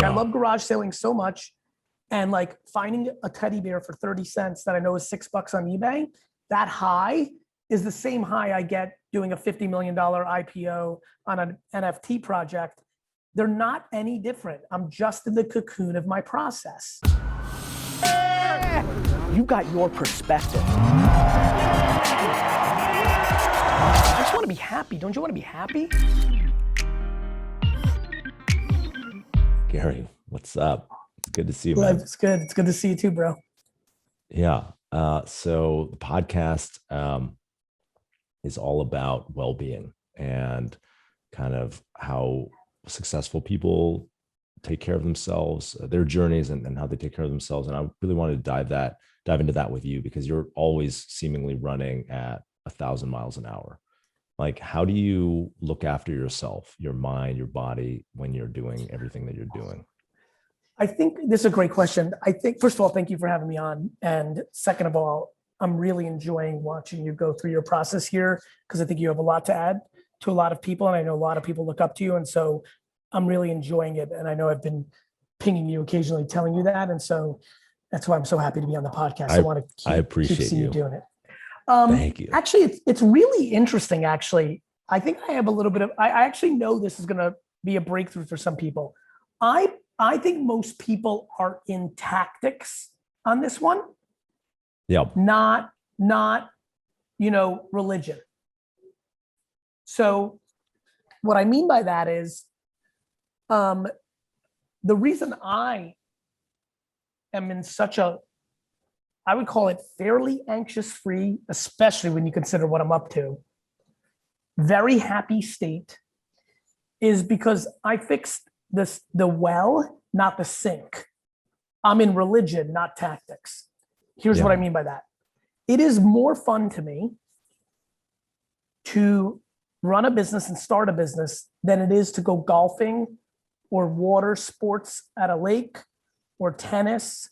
I Yeah. love garage selling so much. And like finding a teddy bear for 30 cents that I know is $6 on eBay, that high is the same high I get doing a $50 million IPO on an NFT project. They're not any different. I'm just in the cocoon of my process. You got your perspective. I just want to be happy. Don't you want to be happy? Gary, what's up? It's good to see you, man. Life's good. It's good to see you too, bro. Yeah. So the podcast is all about well-being and kind of how successful people take care of themselves, their journeys, and how they take care of themselves. And I really wanted to dive into that with you because you're always seemingly running at 1,000 miles an hour. Like, how do you look after yourself, your mind, your body when you're doing everything that you're doing? I think this is a great question. I think, first of all, thank you for having me on. And second of all, I'm really enjoying watching you go through your process here because I think you have a lot to add to a lot of people. And I know a lot of people look up to you. And so I'm really enjoying it. And I know I've been pinging you occasionally, telling you that. And so that's why I'm so happy to be on the podcast. I want to keep seeing you doing it. Thank you. Actually, it's really interesting, actually. I think I have a little bit of, I actually know this is going to be a breakthrough for some people. I think most people are in tactics on this one. Yeah. Not, religion. So what I mean by that is, the reason I am in such a, I would call it fairly anxious free, especially when you consider what I'm up to, very happy state, is because I fixed the well, not the sink. I'm in religion, not tactics. Here's what I mean by that. It is more fun to me to run a business and start a business than it is to go golfing or water sports at a lake or tennis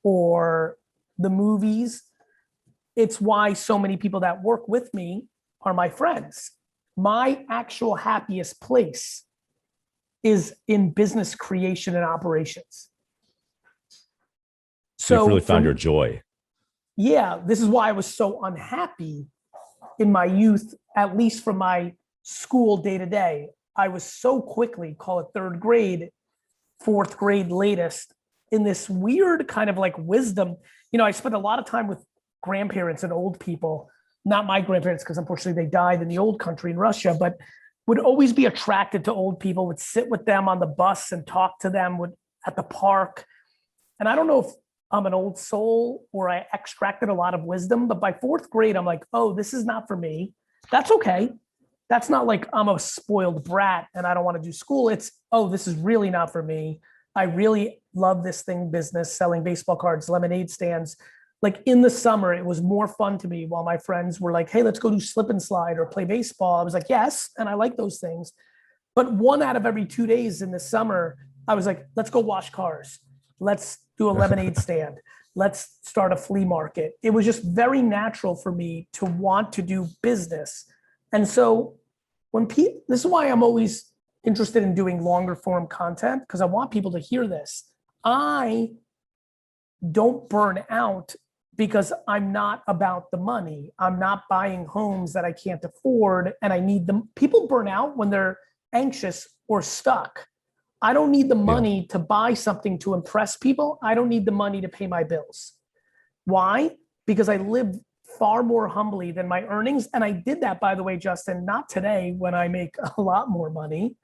or the movies. It's why so many people that work with me are my friends. My actual happiest place is in business creation and operations. So you've really found your joy. Yeah, this is why I was so unhappy in my youth, at least from my school day to day. I was so quickly, call it third grade, fourth grade latest, in this weird kind of like wisdom. I spent a lot of time with grandparents and old people, not my grandparents, because unfortunately they died in the old country in Russia, but would always be attracted to old people, would sit with them on the bus and talk to them at the park. And I don't know if I'm an old soul or I extracted a lot of wisdom, but by fourth grade, I'm like, oh, this is not for me. That's okay. That's not like I'm a spoiled brat and I don't want to do school. It's, oh, this is really not for me. I really love this business, selling baseball cards, lemonade stands. Like in the summer, it was more fun to me while my friends were like, hey, let's go do slip and slide or play baseball. I was like, yes. And I like those things. But 1 out of every 2 days in the summer, I was like, let's go wash cars. Let's do a lemonade stand. Let's start a flea market. It was just very natural for me to want to do business. And so this is why I'm always interested in doing longer form content, because I want people to hear this. I don't burn out because I'm not about the money. I'm not buying homes that I can't afford and I need them. People burn out when they're anxious or stuck. I don't need the money to buy something to impress people. I don't need the money to pay my bills. Why? Because I live far more humbly than my earnings. And I did that, by the way, Justin, not today when I make a lot more money.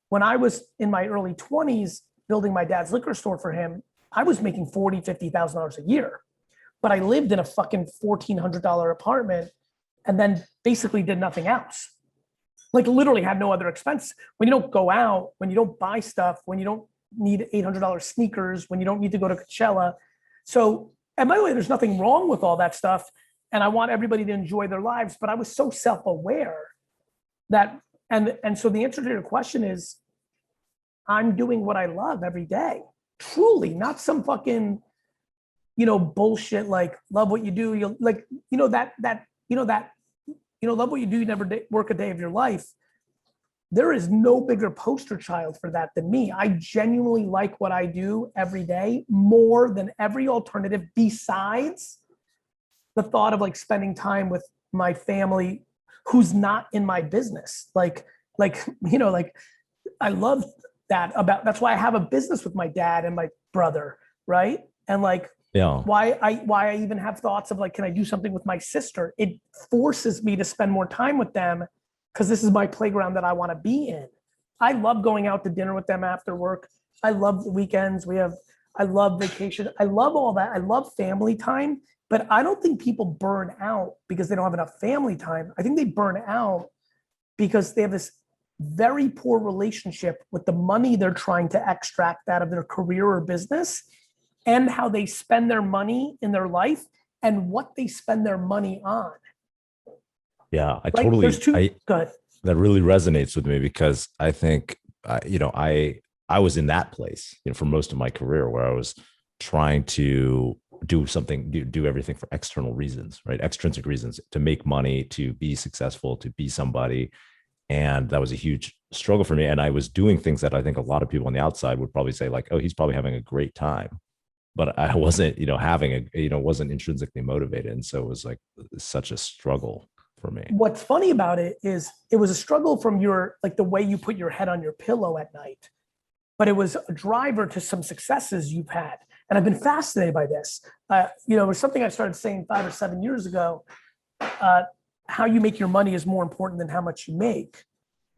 When I was in my early 20s building my dad's liquor store for him, I was making $40,000, $50,000 a year. But I lived in a fucking $1,400 apartment and then basically did nothing else. Like literally had no other expense. When you don't go out, when you don't buy stuff, when you don't need $800 sneakers, when you don't need to go to Coachella. So, and by the way, there's nothing wrong with all that stuff. And I want everybody to enjoy their lives, but I was so self-aware that, and so the answer to your question is, I'm doing what I love every day. Truly, not some fucking, bullshit like love what you do. You'll like, love what you do. You never work a day of your life. there is no bigger poster child for that than me. I genuinely like what I do every day more than every alternative besides the thought of like spending time with my family who's not in my business. Like, I love that about, that's why I have a business with my dad and my brother. Right. And like, why I even have thoughts of like, can I do something with my sister? It forces me to spend more time with them because this is my playground that I want to be in. I love going out to dinner with them after work. I love the weekends. I love vacation. I love all that. I love family time, but I don't think people burn out because they don't have enough family time. I think they burn out because they have this very poor relationship with the money they're trying to extract out of their career or business, and how they spend their money in their life and what they spend their money on. Yeah, Go ahead. That really resonates with me because I think, I was in that place, for most of my career where I was trying to do everything for external reasons, right? Extrinsic reasons, to make money, to be successful, to be somebody. And that was a huge struggle for me. And I was doing things that I think a lot of people on the outside would probably say like, oh, he's probably having a great time. But I wasn't, wasn't intrinsically motivated. And so it was like such a struggle for me. What's funny about it is it was a struggle from the way you put your head on your pillow at night, but it was a driver to some successes you've had. And I've been fascinated by this. It was something I started saying 5 or 7 years ago. How you make your money is more important than how much you make.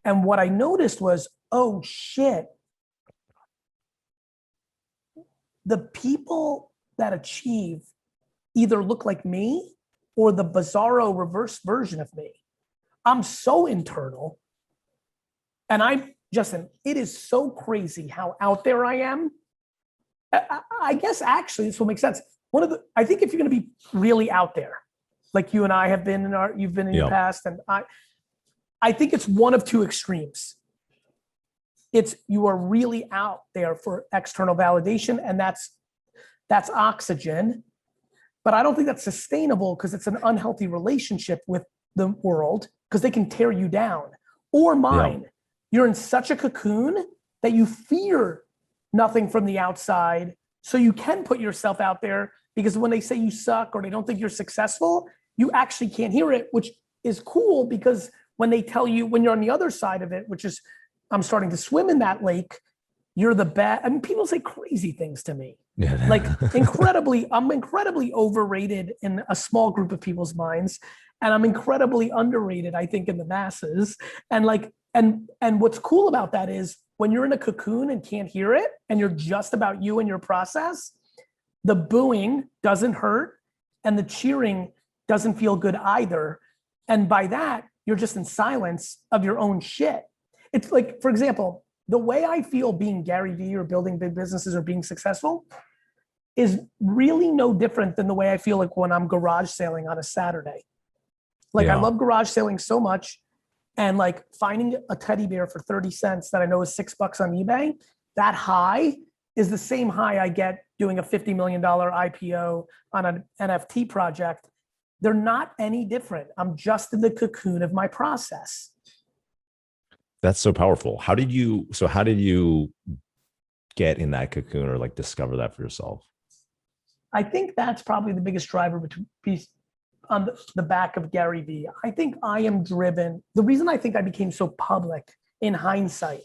And what I noticed was, oh shit, the people that achieve either look like me or the bizarro reverse version of me. I'm so internal. And Justin, it is so crazy how out there I am. I guess actually this will make sense. I think if you're going to be really out there, like you and I have been you've been in your past, and I think it's one of two extremes. It's you are really out there for external validation, and that's oxygen. But I don't think that's sustainable because it's an unhealthy relationship with the world because they can tear you down. Or mine. Yeah. You're in such a cocoon that you fear nothing from the outside, so you can put yourself out there because when they say you suck or they don't think you're successful, you actually can't hear it, which is cool because when they tell you, when you're on the other side of it, which is I'm starting to swim in that lake, you're the best. I mean, people say crazy things to me. Yeah. Like I'm incredibly overrated in a small group of people's minds. And I'm incredibly underrated, I think, in the masses. And and what's cool about that is when you're in a cocoon and can't hear it, and you're just about you and your process, the booing doesn't hurt and the cheering doesn't feel good either. And by that, you're just in silence of your own shit. It's like, for example, the way I feel being GaryVee or building big businesses or being successful is really no different than the way I feel like when I'm garage sailing on a Saturday. Like I love garage sailing so much, and like finding a teddy bear for 30 cents that I know is $6 on eBay, that high is the same high I get doing a $50 million IPO on an NFT project. They're not any different. I'm just in the cocoon of my process. That's so powerful. How did you get in that cocoon or like discover that for yourself? I think that's probably the biggest driver on the back of GaryVee. I think I am driven. The reason I think I became so public in hindsight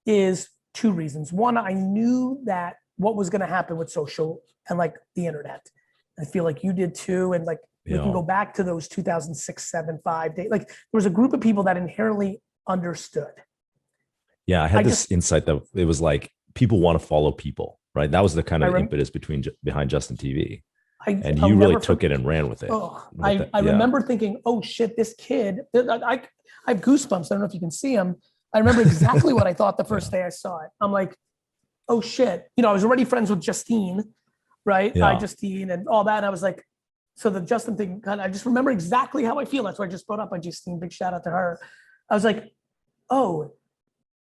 is two reasons. One, I knew that what was going to happen with social and like the internet. I feel like you did too. And like, we can go back to those 2006, 7, 5 days. Like there was a group of people that inherently understood. Yeah. I had this insight that it was like, people want to follow people, right? That was the kind of impetus behind Justin TV. And you really took it and ran with it. I remember thinking, oh shit, this kid, I have goosebumps. I don't know if you can see them. I remember exactly what I thought the first day I saw it. I'm like, oh shit. I was already friends with Justine, right? Yeah. Justine and all that. And I was like, so the Justin thing, I just remember exactly how I feel. That's why I just brought up on Justine. Big shout out to her. I was like, oh,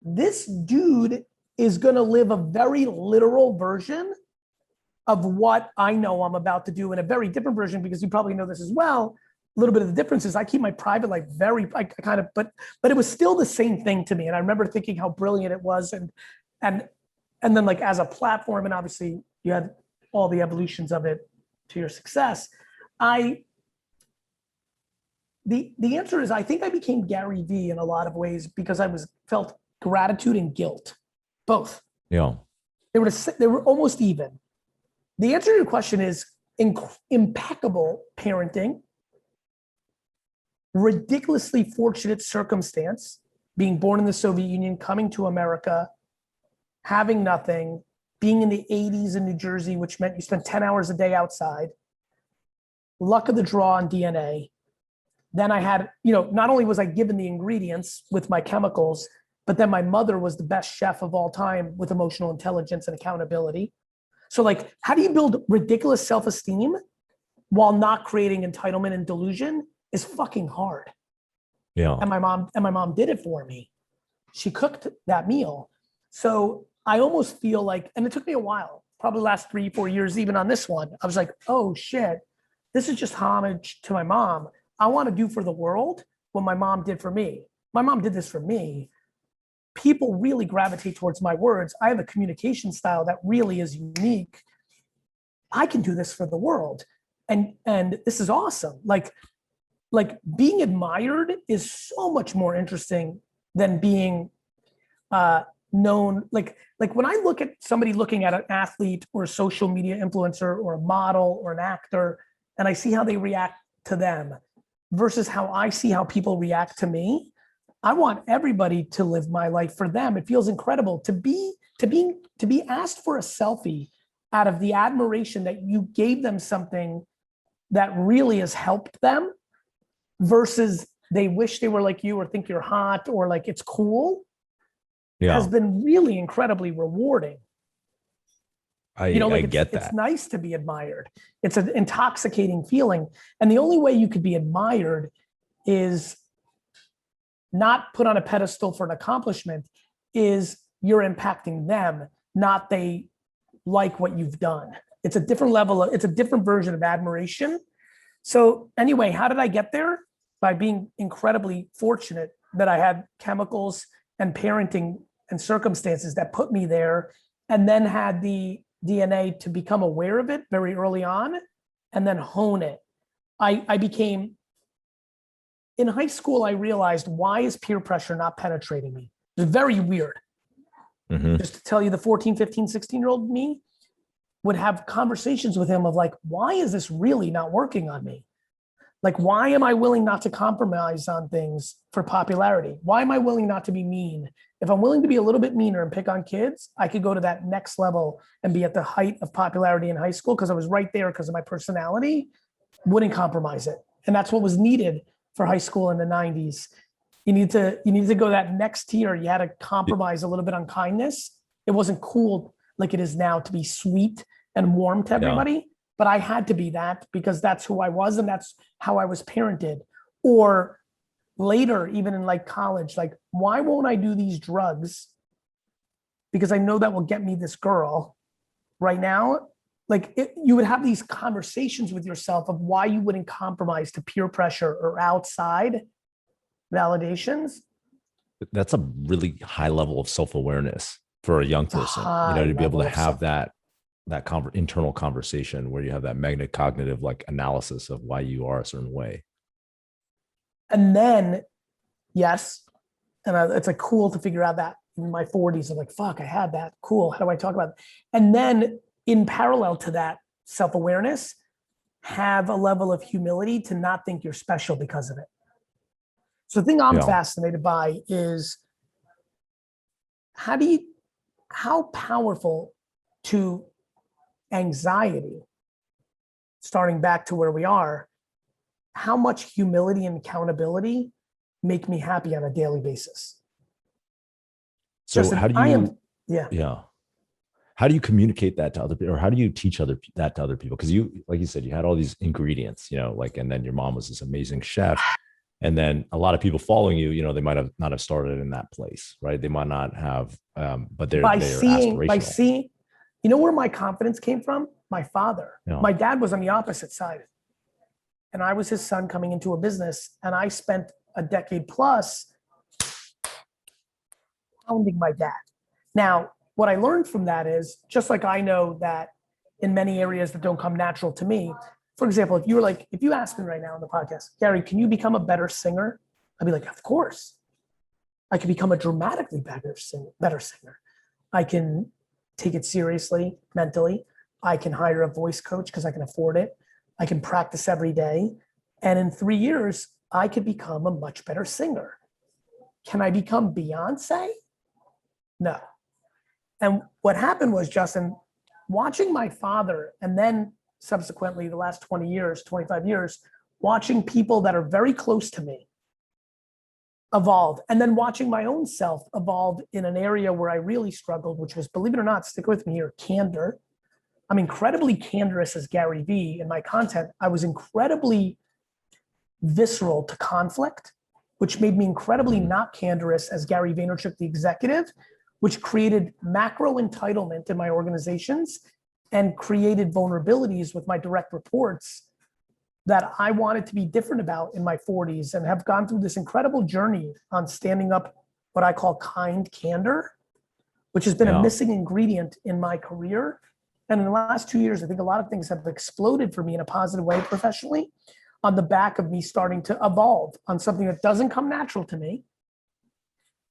this dude is going to live a very literal version of what I know I'm about to do in a very different version, because you probably know this as well. little bit of the difference is I keep my private life very, I kind of, but it was still the same thing to me. And I remember thinking how brilliant it was. And then like as a platform, and obviously you had all the evolutions of it to your success. The answer is, I think I became GaryVee in a lot of ways because I felt gratitude and guilt, both. Yeah. They were almost even. The answer to your question is impeccable parenting, ridiculously fortunate circumstance, being born in the Soviet Union, coming to America, having nothing, being in the 80s in New Jersey, which meant you spent 10 hours a day outside, luck of the draw on DNA. Then I had, not only was I given the ingredients with my chemicals, but then my mother was the best chef of all time with emotional intelligence and accountability. So like, how do you build ridiculous self-esteem while not creating entitlement and delusion is fucking hard. Yeah. And my mom did it for me. She cooked that meal. So I almost feel like, and it took me a while, probably last 3-4 years, even on this one, I was like, oh shit, this is just homage to my mom. I want to do for the world what my mom did for me. My mom did this for me. People really gravitate towards my words. I have a communication style that really is unique. I can do this for the world. And this is awesome. Like being admired is so much more interesting than being known. Like when I look at somebody looking at an athlete or a social media influencer or a model or an actor, and I see how they react to them versus how I see how people react to me, I want everybody to live my life for them. It feels incredible to be asked for a selfie out of the admiration that you gave them something that really has helped them versus they wish they were like you or think you're hot or like it's cool. Yeah. Has been really incredibly rewarding. I get that. It's nice to be admired. It's an intoxicating feeling. And the only way you could be admired is not put on a pedestal for an accomplishment, is you're impacting them, not they like what you've done. It's a different level it's a different version of admiration. So anyway, how did I get there? By being incredibly fortunate that I had chemicals and parenting and circumstances that put me there, and then had the DNA to become aware of it very early on and then hone it. I became, in high school, I realized, why is peer pressure not penetrating me? It's very weird. Mm-hmm. Just to tell you, the 14, 15, 16-year-old me would have conversations with him of like, why is this really not working on me? Like, why am I willing not to compromise on things for popularity? Why am I willing not to be mean? If I'm willing to be a little bit meaner and pick on kids, I could go to that next level and be at the height of popularity in high school because I was right there because of my personality, wouldn't compromise it. And that's what was needed for high school in the 90s. You need to go that next tier. You had to compromise a little bit on kindness. It wasn't cool like it is now to be sweet and warm to everybody. Yeah. But I had to be that because that's who I was and that's how I was parented. Or later, even in like college, like, why won't I do these drugs? Because I know that will get me this girl. Right now, like you would have these conversations with yourself of why you wouldn't compromise to peer pressure or outside validations. That's a really high level of self-awareness for a young person, to be able to have that internal conversation where you have that metacognitive like analysis of why you are a certain way. And then, yes, and it's like cool to figure out that in my 40s. I'm like, fuck, I had that. Cool. How do I talk about it? And then in parallel to that self-awareness, have a level of humility to not think you're special because of it. So the thing I'm fascinated by is how powerful to anxiety, starting back to where we are, how much humility and accountability make me happy on a daily basis. So how do you, how do you communicate that to other people, or how do you teach that to other people? Because you, like you said, you had all these ingredients, and then your mom was this amazing chef. And then a lot of people following you, they might have not have started in that place, right? They might not have, but they're aspirational. By seeing, where my confidence came from? My father. My dad was on the opposite side. and I was his son coming into a business, and I spent a decade plus pounding my dad. Now, what I learned from that is, just like I know that in many areas that don't come natural to me, for example, if you asked me right now on the podcast, Gary, can you become a better singer? I'd be like, of course. I can become a dramatically better singer. I can take it seriously mentally. I can hire a voice coach because I can afford it. I can practice every day. And in 3 years, I could become a much better singer. Can I become Beyonce? No. And what happened was, Justin, watching my father, and then subsequently the last 20 years, 25 years, watching people that are very close to me evolve, and then watching my own self evolve in an area where I really struggled, which was, believe it or not, stick with me here, candor. I'm incredibly candorous as GaryVee in my content. I was incredibly visceral to conflict, which made me incredibly not candorous as Gary Vaynerchuk, the executive, which created macro entitlement in my organizations and created vulnerabilities with my direct reports that I wanted to be different about in my 40s, and have gone through this incredible journey on standing up what I call kind candor, which has been a missing ingredient in my career. And in the last 2 years, I think a lot of things have exploded for me in a positive way professionally on the back of me starting to evolve on something that doesn't come natural to me.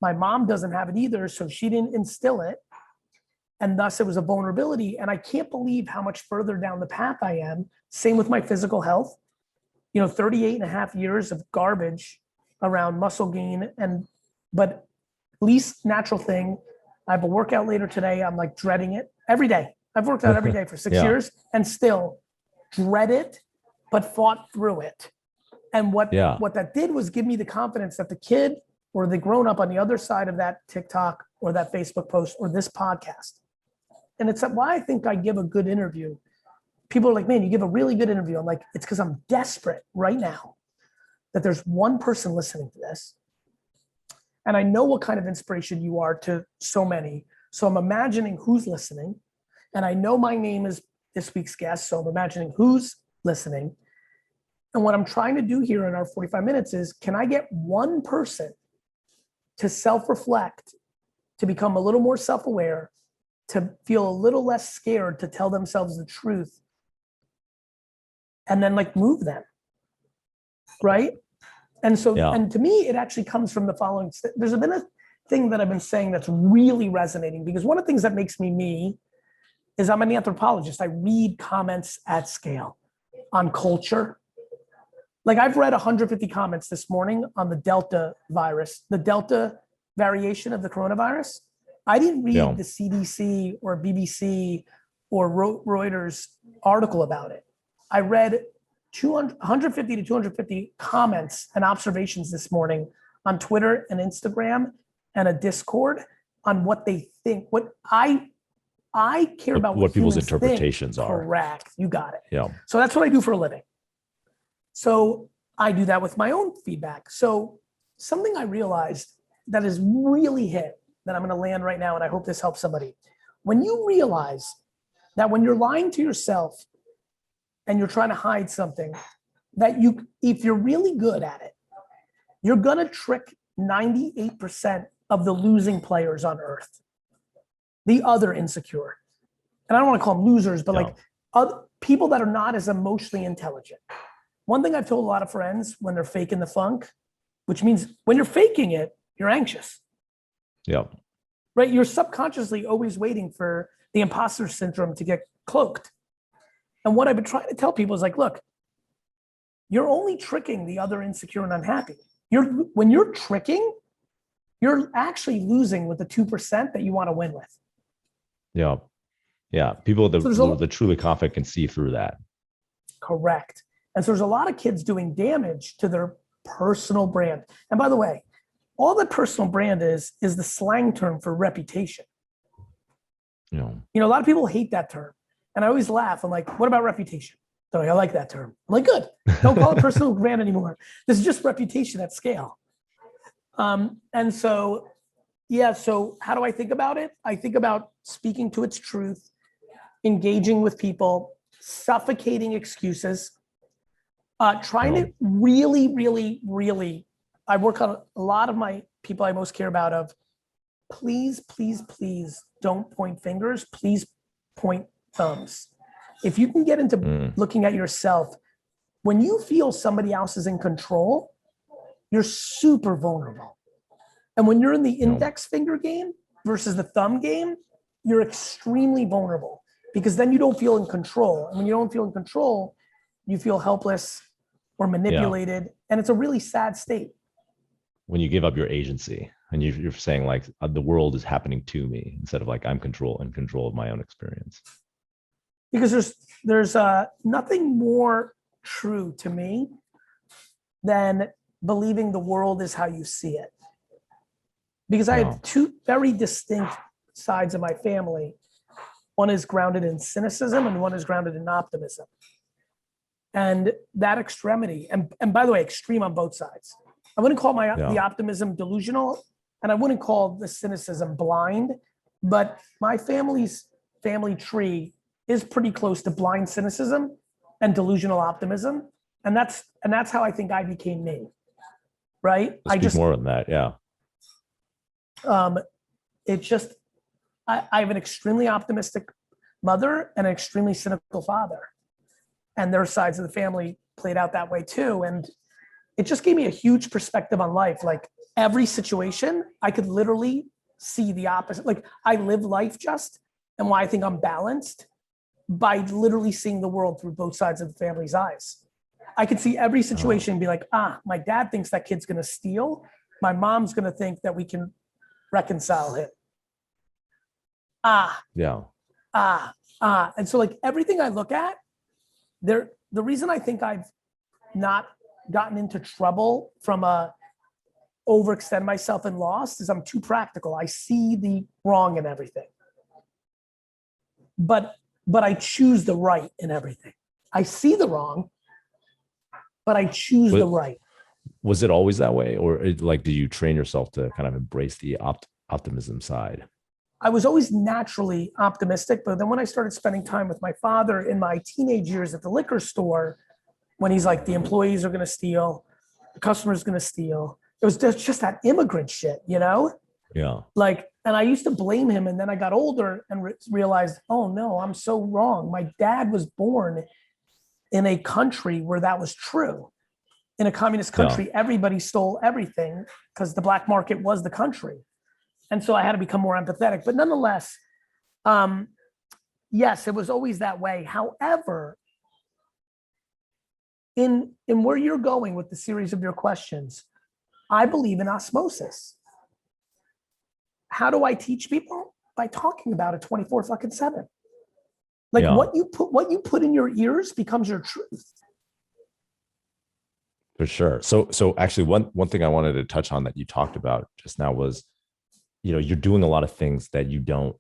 My mom doesn't have it either, so she didn't instill it. And thus it was a vulnerability. And I can't believe how much further down the path I am. Same with my physical health. 38 and a half years of garbage around muscle gain, but least natural thing. I have a workout later today. I'm like dreading it every day. I've worked out every day for 6 years and still dread it, but fought through it. And what that did was give me the confidence that the kid or the grown up on the other side of that TikTok or that Facebook post or this podcast. And it's why I think I give a good interview. People are like, man, you give a really good interview. I'm like, it's because I'm desperate right now that there's one person listening to this. And I know what kind of inspiration you are to so many. So I'm imagining who's listening. And I know my name is this week's guest. So I'm imagining who's listening. And what I'm trying to do here in our 45 minutes is, can I get one person to self-reflect, to become a little more self-aware, to feel a little less scared to tell themselves the truth, and then move them, right? And so, and to me, it actually comes from the following. There's been a thing that I've been saying that's really resonating, because one of the things that makes me me is I'm an anthropologist. I read comments at scale on culture. I've read 150 comments this morning on the Delta virus, the Delta variation of the coronavirus. I didn't read the CDC or BBC or Reuters article about it. I read 150 to 250 comments and observations this morning on Twitter and Instagram and a Discord on what they think, what I care about, what people's interpretations are. Correct. You got it. Yeah. So that's what I do for a living. So I do that with my own feedback. So something I realized that has really hit, that I'm going to land right now, and I hope this helps somebody. When you realize that when you're lying to yourself and you're trying to hide something, that if you're really good at it, you're going to trick 98% of the losing players on earth, the other insecure. And I don't want to call them losers, but other people that are not as emotionally intelligent. One thing I've told a lot of friends when they're faking the funk, which means when you're faking it, you're anxious. Yeah. Right? You're subconsciously always waiting for the imposter syndrome to get cloaked. And what I've been trying to tell people is look, you're only tricking the other insecure and unhappy. When you're tricking, you're actually losing with the 2% that you want to win with. Yeah. Yeah. People that truly confident can see through that. Correct. And so there's a lot of kids doing damage to their personal brand. And by the way, all that personal brand is the slang term for reputation. Yeah. A lot of people hate that term. And I always laugh. I'm like, what about reputation? They're like, I like that term. I'm like, good. Don't call it personal brand anymore. This is just reputation at scale. And so, so how do I think about it? I think about speaking to its truth, engaging with people, suffocating excuses, Trying to really, I work on a lot of my people I most care about of please, please, please don't point fingers. Please point thumbs. If you can get into looking at yourself, when you feel somebody else is in control, you're super vulnerable. And when you're in the index finger game versus the thumb game, you're extremely vulnerable because then you don't feel in control. And when you don't feel in control, you feel helpless or manipulated. And it's a really sad state. When you give up your agency and you're saying like the world is happening to me instead of like I'm in control of my own experience. Because there's nothing more true to me than believing the world is how you see it. Because I have two very distinct sides of my family. One is grounded in cynicism and one is grounded in optimism. And that extremity, and by the way, extreme on both sides. I wouldn't call the optimism delusional, and I wouldn't call the cynicism blind, but my family's family tree is pretty close to blind cynicism and delusional optimism. And that's how I think I became me. Right? Speak more on that, yeah. I have an extremely optimistic mother and an extremely cynical father. And their sides of the family played out that way too. And it just gave me a huge perspective on life. Like every situation, I could literally see the opposite. Like I live life and why I think I'm balanced by literally seeing the world through both sides of the family's eyes. I could see every situation and be like, my dad thinks that kid's gonna steal. My mom's gonna think that we can reconcile him. And so like everything I look at, the reason I think I've not gotten into trouble from overextend myself and lost is I'm too practical. I see the wrong in everything. But I choose the right in everything. I see the wrong, but I choose the right. Was it always that way? Or like, did you train yourself to kind of embrace the optimism side? I was always naturally optimistic, but then when I started spending time with my father in my teenage years at the liquor store, when he's like, the employees are going to steal, the customer's going to steal. It was just that immigrant shit, you know? Yeah. Like, and I used to blame him. And then I got older and realized, oh no, I'm so wrong. My dad was born in a country where that was true. In a communist country, everybody stole everything because the black market was the country. And so I had to become more empathetic. But nonetheless, yes, it was always that way. However, in where you're going with the series of your questions, I believe in osmosis. How do I teach people? By talking about it 24/7. Like what you put in your ears becomes your truth. For sure. So actually one thing I wanted to touch on that you talked about just now was, you're doing a lot of things that you don't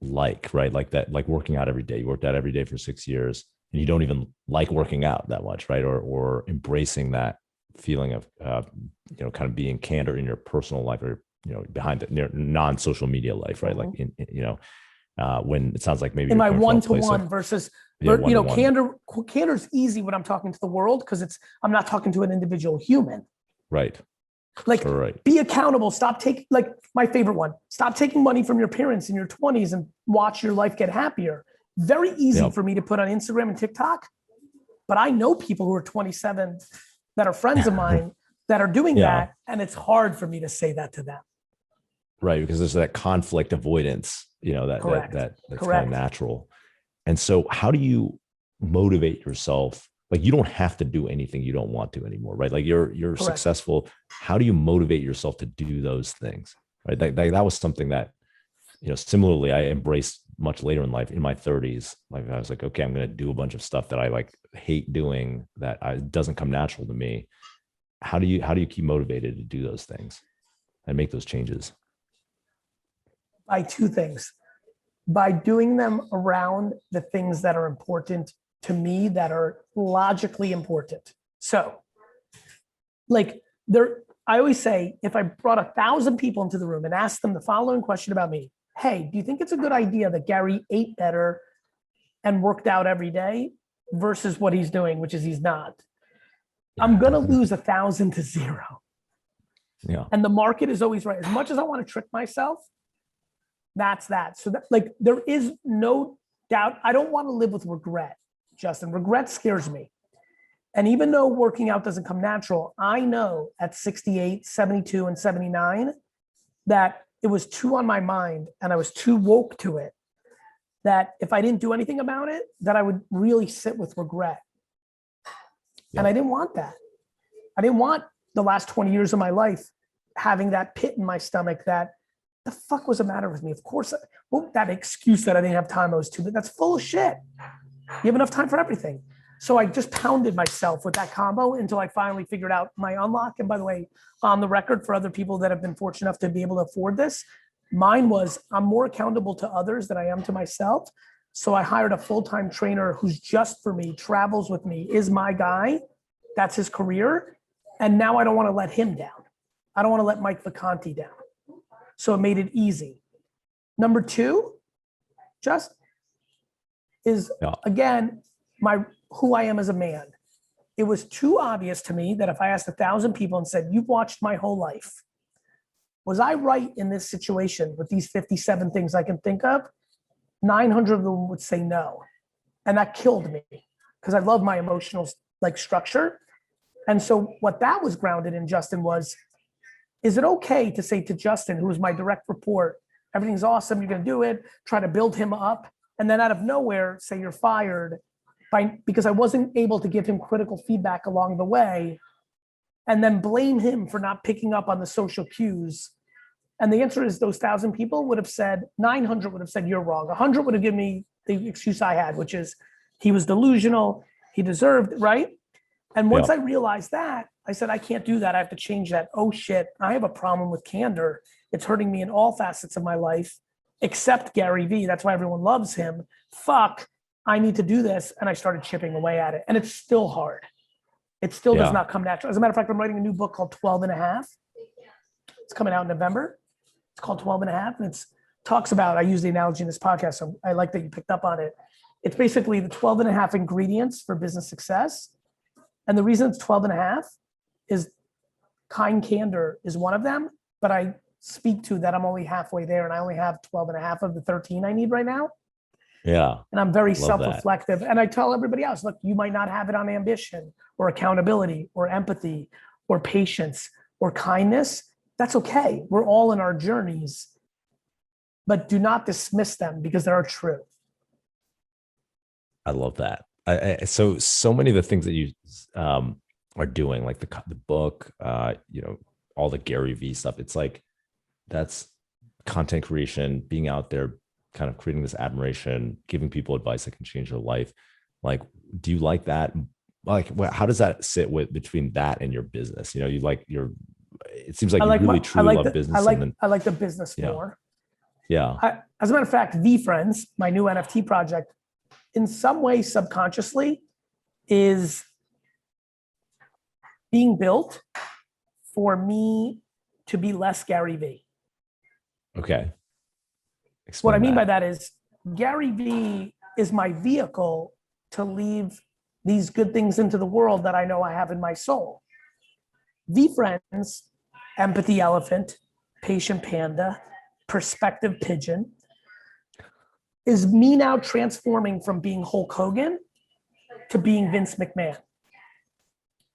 like, right? Like that, like working out every day. You worked out every day for 6 years and you don't even like working out that much, right? Or embracing that feeling of, kind of being candor in your personal life or, behind the non-social media life, right? Like, when it sounds like maybe in my one-to-one versus, candor's easy when I'm talking to the world because I'm not talking to an individual human. Right. Like, be accountable. Stop taking, like my favorite one, stop taking money from your parents in your 20s and watch your life get happier. Very easy for me to put on Instagram and TikTok, but I know people who are 27 that are friends of mine that are doing that. And it's hard for me to say that to them. Right. Because there's that conflict avoidance, that's kind of natural. And so how do you motivate yourself? Like you don't have to do anything you don't want to anymore, right? Like you're successful. How do you motivate yourself to do those things? Right. That was something that, similarly I embraced much later in life in my 30s. Like I was like, okay, I'm going to do a bunch of stuff that I like hate doing that doesn't come natural to me. How do you keep motivated to do those things and make those changes? By two things. By doing them around the things that are important to me, that are logically important. So like I always say, if I brought 1,000 people into the room and asked them the following question about me, hey, do you think it's a good idea that Gary ate better and worked out every day versus what he's doing, which is he's not? I'm going to lose 1,000 to 0. Yeah. And the market is always right. As much as I want to trick myself, that's that. So that, like, there is no doubt. I don't want to live with regret, Justin. Regret scares me. And even though working out doesn't come natural, I know at 68, 72, and 79 that it was too on my mind and I was too woke to it, that if I didn't do anything about it, that I would really sit with regret. Yeah. And I didn't want that. I didn't want the last 20 years of my life having that pit in my stomach that the fuck was the matter with me? Of course, well, that excuse that I didn't have time, I was too, but that's full of shit. You have enough time for everything. So I just pounded myself with that combo until I finally figured out my unlock. And by the way, on the record for other people that have been fortunate enough to be able to afford this, mine was I'm more accountable to others than I am to myself. So I hired a full-time trainer who's just for me, travels with me, is my guy. That's his career. And now I don't want to let him down. I don't want to let Mike Vacanti down. So it made it easy. Number 2, just is, again, who I am as a man. It was too obvious to me that if I asked 1,000 people and said, you've watched my whole life, was I right in this situation with these 57 things I can think of? 900 of them would say no. And that killed me because I love my emotional structure. And so what that was grounded in, Justin, was, is it okay to say to Justin, who was my direct report, everything's awesome, you're going to do it, try to build him up, and then out of nowhere, say you're fired because I wasn't able to give him critical feedback along the way, and then blame him for not picking up on the social cues. And the answer is those 1,000 people would have said, 900 would have said, you're wrong. 100 would have given me the excuse I had, which is he was delusional, he deserved, right? And once I realized that, I said, I can't do that. I have to change that. Oh shit, I have a problem with candor. It's hurting me in all facets of my life, except GaryVee. That's why everyone loves him. Fuck, I need to do this. And I started chipping away at it. And it's still hard. It still does not come natural. As a matter of fact, I'm writing a new book called 12 and a half. It's coming out in November. It's called 12 and a half. And it talks about, I use the analogy in this podcast, so I like that you picked up on it. It's basically the 12 and a half ingredients for business success. And the reason it's 12 and a half is kind candor is one of them, but I speak to that I'm only halfway there and I only have 12 and a half of the 13 I need right now. Yeah. And I'm very self-reflective. And I tell everybody else, look, you might not have it on ambition or accountability or empathy or patience or kindness. That's okay. We're all in our journeys, but do not dismiss them because they are true. I love that. So many of the things that you are doing, like the book, all the GaryVee stuff. It's like that's content creation, being out there, kind of creating this admiration, giving people advice that can change their life. Like, do you like that? Like, how does that sit between that and your business? It seems like you really truly love business. I like the business more. Yeah. As a matter of fact, VeeFriends, my new NFT project, in some way subconsciously is being built for me to be less GaryVee. Okay. What I mean by that is GaryVee is my vehicle to leave these good things into the world that I know I have in my soul. VeeFriends, Empathy Elephant, Patient Panda, Perspective Pigeon, is me now transforming from being Hulk Hogan to being Vince McMahon.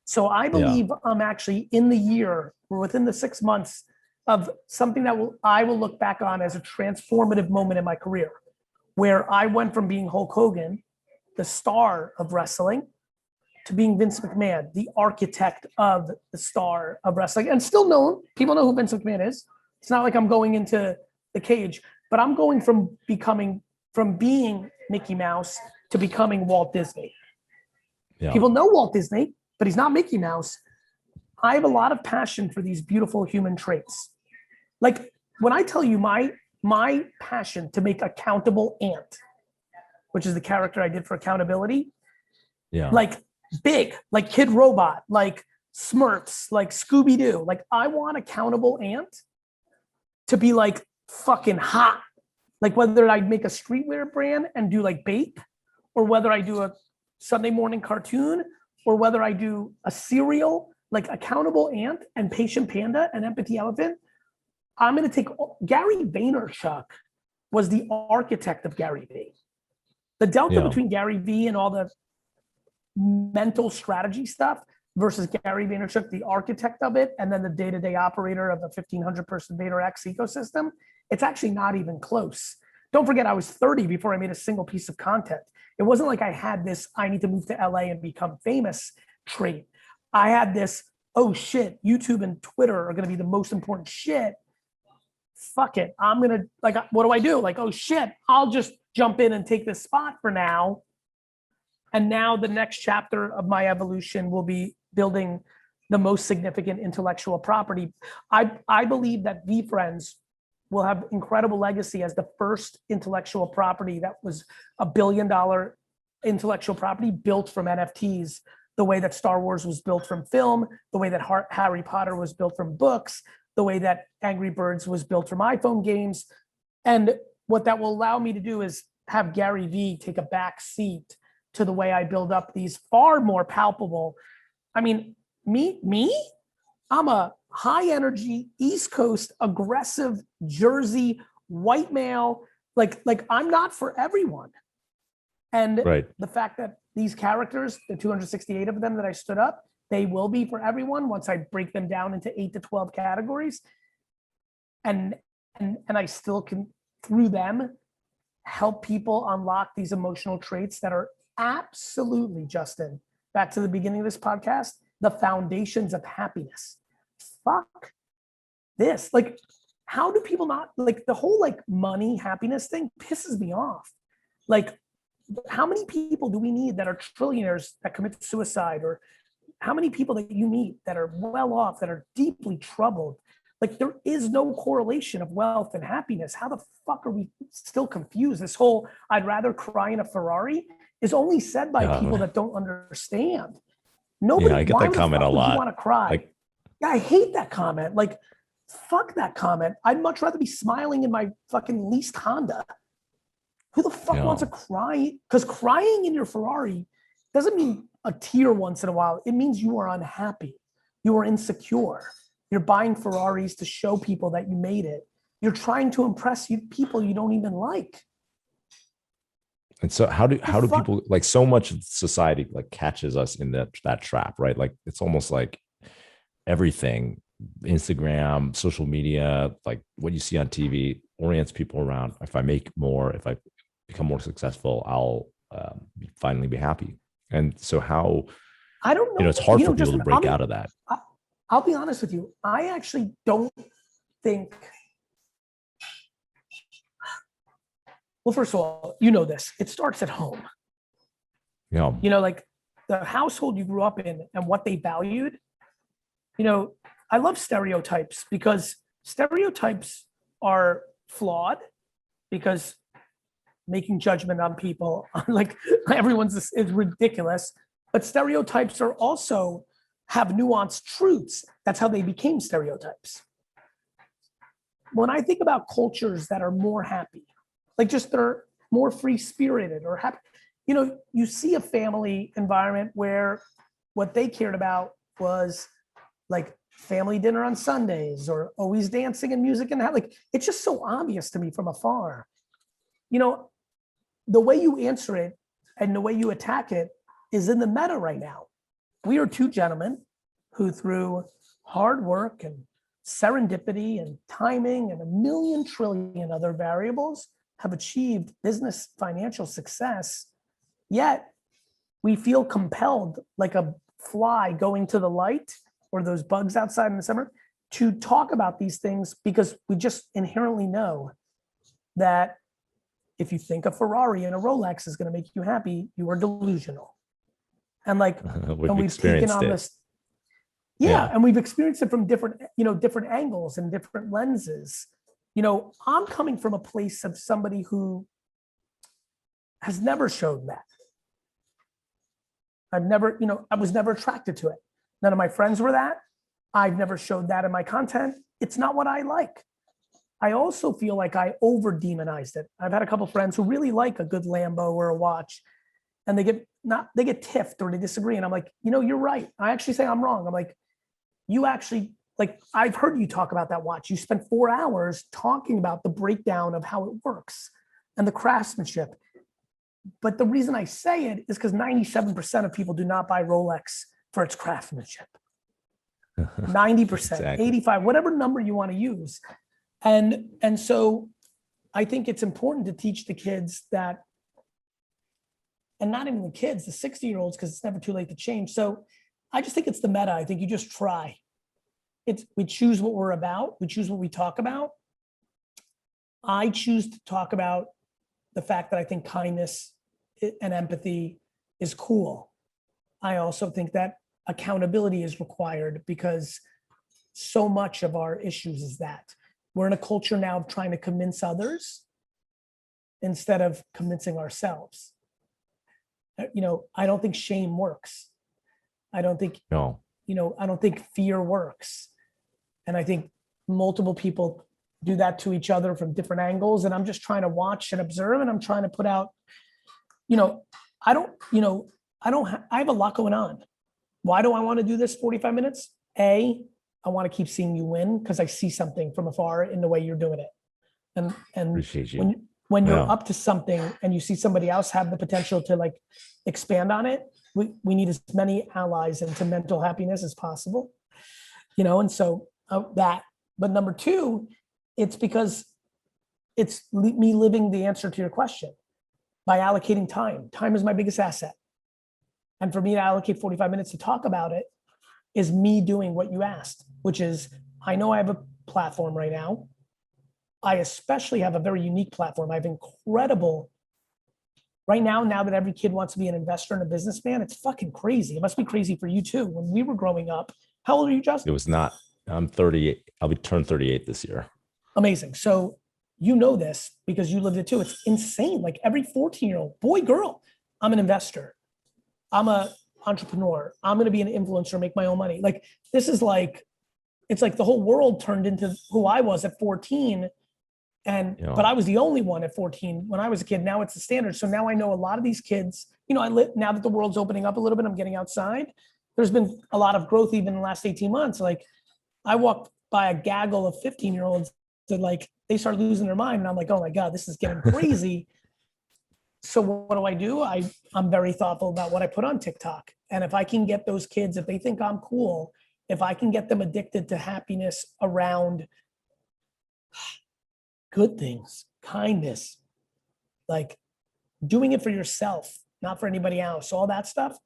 So I believe I'm actually in the year, or within the 6 months of something that I will look back on as a transformative moment in my career, where I went from being Hulk Hogan, the star of wrestling, to being Vince McMahon, the architect of the star of wrestling, and still known. People know who Vince McMahon is. It's not like I'm going into the cage, but I'm going from being Mickey Mouse to becoming Walt Disney. Yeah. People know Walt Disney, but he's not Mickey Mouse. I have a lot of passion for these beautiful human traits. Like when I tell you my passion to make Accountable Ant, which is the character I did for Accountability, like big, like Kid Robot, like Smurfs, like Scooby-Doo. Like I want Accountable Ant to be like fucking hot. Like whether I make a streetwear brand and do like Bape, or whether I do a Sunday morning cartoon, or whether I do a serial, like Accountable Ant and Patient Panda and Empathy Elephant, I'm going to take Gary Vaynerchuk was the architect of GaryVee. The delta between GaryVee and all the mental strategy stuff versus Gary Vaynerchuk, the architect of it, and then the day-to-day operator of the 1,500 person VaynerX ecosystem, it's actually not even close. Don't forget, I was 30 before I made a single piece of content. It wasn't like I had this, I need to move to LA and become famous trait. I had this, oh shit, YouTube and Twitter are gonna be the most important shit. Fuck it, I'm gonna, like, what do I do? Like, oh shit, I'll just jump in and take this spot for now. And now the next chapter of my evolution will be building the most significant intellectual property. I believe that VeeFriends will have incredible legacy as the first intellectual property that was $1 billion intellectual property built from NFTs, the way that Star Wars was built from film, the way that Harry Potter was built from books, the way that Angry Birds was built from iPhone games. And what that will allow me to do is have GaryVee take a back seat to the way I build up these far more palpable. I mean, me, I'm a high energy, East Coast, aggressive, Jersey, white male. Like I'm not for everyone. And the fact that these characters, the 268 of them that I stood up, they will be for everyone once I break them down into 8 to 12 categories. And I still can, through them, help people unlock these emotional traits that are absolutely, Justin, back to the beginning of this podcast, the foundations of happiness. Fuck this. Like, how do people not, like, the whole like money happiness thing pisses me off. Like, how many people do we need that are trillionaires that commit suicide, or how many people that you meet that are well off, that are deeply troubled? Like, there is no correlation of wealth and happiness. How the fuck are we still confused? This whole I'd rather cry in a Ferrari is only said by people that don't understand. Nobody, I get that comment a lot. You want to cry? Yeah, I hate that comment. Like, fuck that comment. I'd much rather be smiling in my fucking leased Honda. Who the fuck wants to cry? Because crying in your Ferrari doesn't mean a tear once in a while. It means you are unhappy. You are insecure. You're buying Ferraris to show people that you made it. You're trying to impress people you don't even like. And so how do people, like, so much of society like catches us in that trap, right? Like, it's almost like everything, Instagram, social media, like what you see on TV orients people around. If I make more, if I become more successful, I'll finally be happy. And so how, I don't know, it's hard for people to break out of that. I'll be honest with you. I actually don't think, well, first of all, you know this, it starts at home. Yeah. You know, like the household you grew up in and what they valued. You know, I love stereotypes because stereotypes are flawed, because making judgment on people, like everyone's, is ridiculous. But stereotypes are also have nuanced truths. That's how they became stereotypes. When I think about cultures that are more happy, like just they're more free-spirited or happy, you know, you see a family environment where what they cared about was like family dinner on Sundays or always dancing and music, and like, it's just so obvious to me from afar. You know, the way you answer it and the way you attack it is in the meta right now. We are two gentlemen who, through hard work and serendipity and timing and a million trillion other variables, have achieved business financial success. Yet we feel compelled, like a fly going to the light or those bugs outside in the summer, to talk about these things because we just inherently know that if you think a Ferrari and a Rolex is going to make you happy, you are delusional. And like, and we've taken on this, and we've experienced it from different, you know, different angles and different lenses. You know, I'm coming from a place of somebody who has never showed that. I've never, you know, I was never attracted to it. None of my friends were that. I've never showed that in my content. It's not what I like. I also feel like I over demonized it. I've had a couple friends who really like a good Lambo or a watch. and they get tiffed or they disagree. And I'm like, you're right. I actually say I'm wrong. I'm like, you actually, like, I've heard you talk about that watch. You spent 4 hours talking about the breakdown of how it works and the craftsmanship. But the reason I say it is because 97% of people do not buy Rolex for its craftsmanship. 90%, Exactly. 85, whatever number you want to use. And so I think it's important to teach the kids that, and not even the kids, the 60-year-olds, because it's never too late to change. So I just think it's the meta. I think you just try. We choose what we're about. We choose what we talk about. I choose to talk about the fact that I think kindness and empathy is cool. I also think that accountability is required because so much of our issues is that we're in a culture now of trying to convince others instead of convincing ourselves. I don't think shame works. I don't think, No. I don't think fear works. And I think multiple people do that to each other from different angles. And I'm just trying to watch and observe, and I'm trying to put out, I have a lot going on. Why do I want to do this 45 minutes? I want to keep seeing you win because I see something from afar in the way you're doing it. And Appreciate you. when you're Yeah. up to something and you see somebody else have the potential to like expand on it, we need as many allies into mental happiness as possible, and so that. But number two, it's because it's me living the answer to your question by allocating time. Time is my biggest asset. And for me to allocate 45 minutes to talk about it is me doing what you asked, which is, I know I have a platform right now. I especially have a very unique platform. I have incredible, right now that every kid wants to be an investor and a businessman, it's fucking crazy. It must be crazy for you too. When we were growing up, how old are you, Justin? It was not, I'm 38. I'll be turned 38 this year. Amazing. So this because you lived it too. It's insane. Like every 14-year-old, boy, girl, I'm an investor. I'm a entrepreneur. I'm going to be an influencer, make my own money. Like this is like, it's like the whole world turned into who I was at 14. But I was the only one at 14 when I was a kid. Now it's the standard. So now I know a lot of these kids, now that the world's opening up a little bit, I'm getting outside. There's been a lot of growth even in the last 18 months. Like I walked by a gaggle of 15-year-olds that like, they start losing their mind. And I'm like, oh my God, this is getting crazy. So what do? I'm very thoughtful about what I put on TikTok. And if I can get those kids, if they think I'm cool, if I can get them addicted to happiness around good things, kindness, like doing it for yourself, not for anybody else, all that stuff,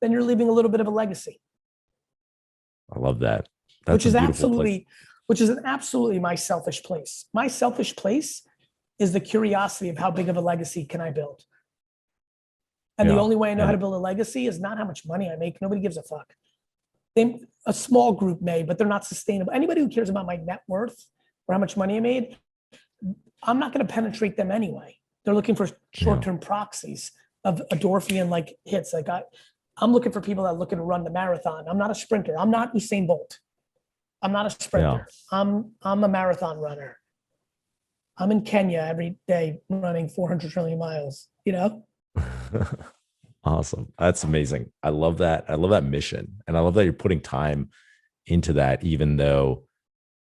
then you're leaving a little bit of a legacy. I love that. Which is absolutely my selfish place. My selfish place is the curiosity of how big of a legacy can I build? And the only way I know how to build a legacy is not how much money I make. Nobody gives a fuck. A small group may, but they're not sustainable. Anybody who cares about my net worth or how much money I made, I'm not going to penetrate them anyway. They're looking for short-term proxies of endorphin like hits. Like I'm looking for people that are looking to run the marathon. I'm not a sprinter. I'm not Usain Bolt. I'm not a sprinter. Yeah. I'm a marathon runner. I'm in Kenya every day running 400 trillion miles, Awesome. That's amazing. I love that. I love that mission. And I love that you're putting time into that, even though,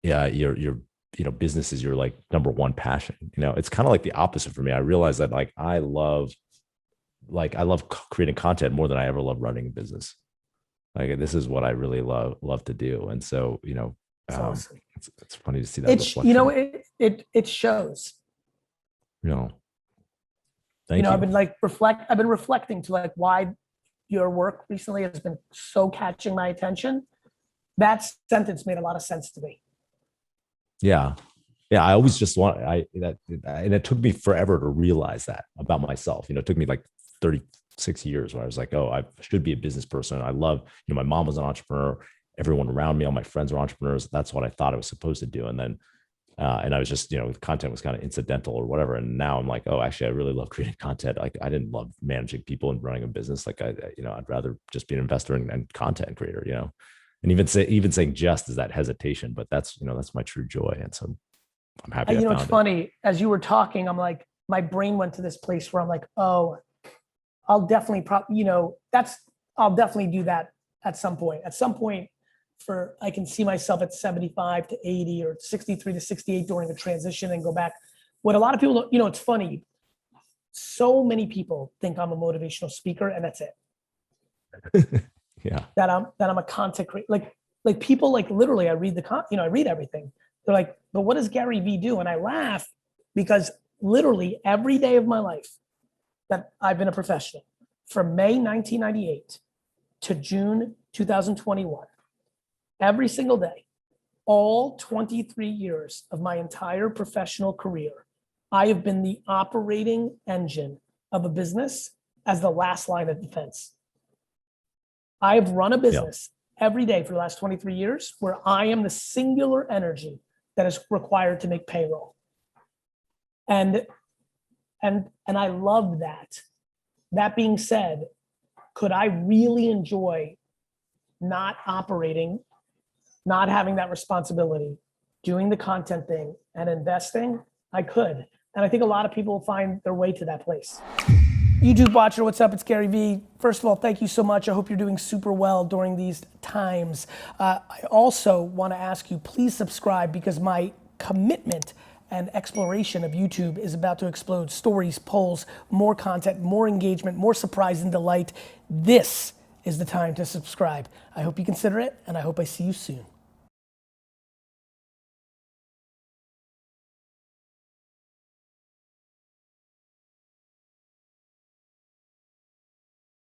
your business is your like number one passion. It's kind of like the opposite for me. I realize that like, I love creating content more than I ever love running a business. Like this is what I really love to do. And so, awesome. It's funny to see that. It shows. Thank you. I've been reflecting to like why your work recently has been so catching my attention. That sentence made a lot of sense to me. Yeah. I always just and it took me forever to realize that about myself. It took me like 36 years where I was like, oh, I should be a business person. I love, my mom was an entrepreneur. Everyone around me, all my friends were entrepreneurs. That's what I thought I was supposed to do. And then, and I was just, the content was kind of incidental or whatever. And now I'm like, oh, actually, I really love creating content. Like I didn't love managing people and running a business. Like I'd rather just be an investor and content creator, and even saying just is that hesitation, but that's my true joy. And so I'm happy. It's funny. As you were talking, I'm like, my brain went to this place where I'm like, oh, I'll definitely I'll definitely do that at some point. At some point I can see myself at 75 to 80 or 63 to 68 during a transition and go back. What a lot of people don't, it's funny. So many people think I'm a motivational speaker and that's it. Yeah. That I'm a content creator. Like people literally I read I read everything. They're like, but what does GaryVee do? And I laugh because literally every day of my life that I've been a professional, from May 1998 to June 2021, every single day, all 23 years of my entire professional career, I have been the operating engine of a business as the last line of defense. I have run a business every day for the last 23 years where I am the singular energy that is required to make payroll. And I love that. That being said, could I really enjoy not operating, not having that responsibility, doing the content thing and investing? I could. And I think a lot of people find their way to that place. YouTube watcher, what's up? It's GaryVee. First of all, thank you so much. I hope you're doing super well during these times. I also want to ask you, please subscribe because my commitment and exploration of YouTube is about to explode. Stories, polls, more content, more engagement, more surprise and delight. This is the time to subscribe. I hope you consider it, and I hope I see you soon.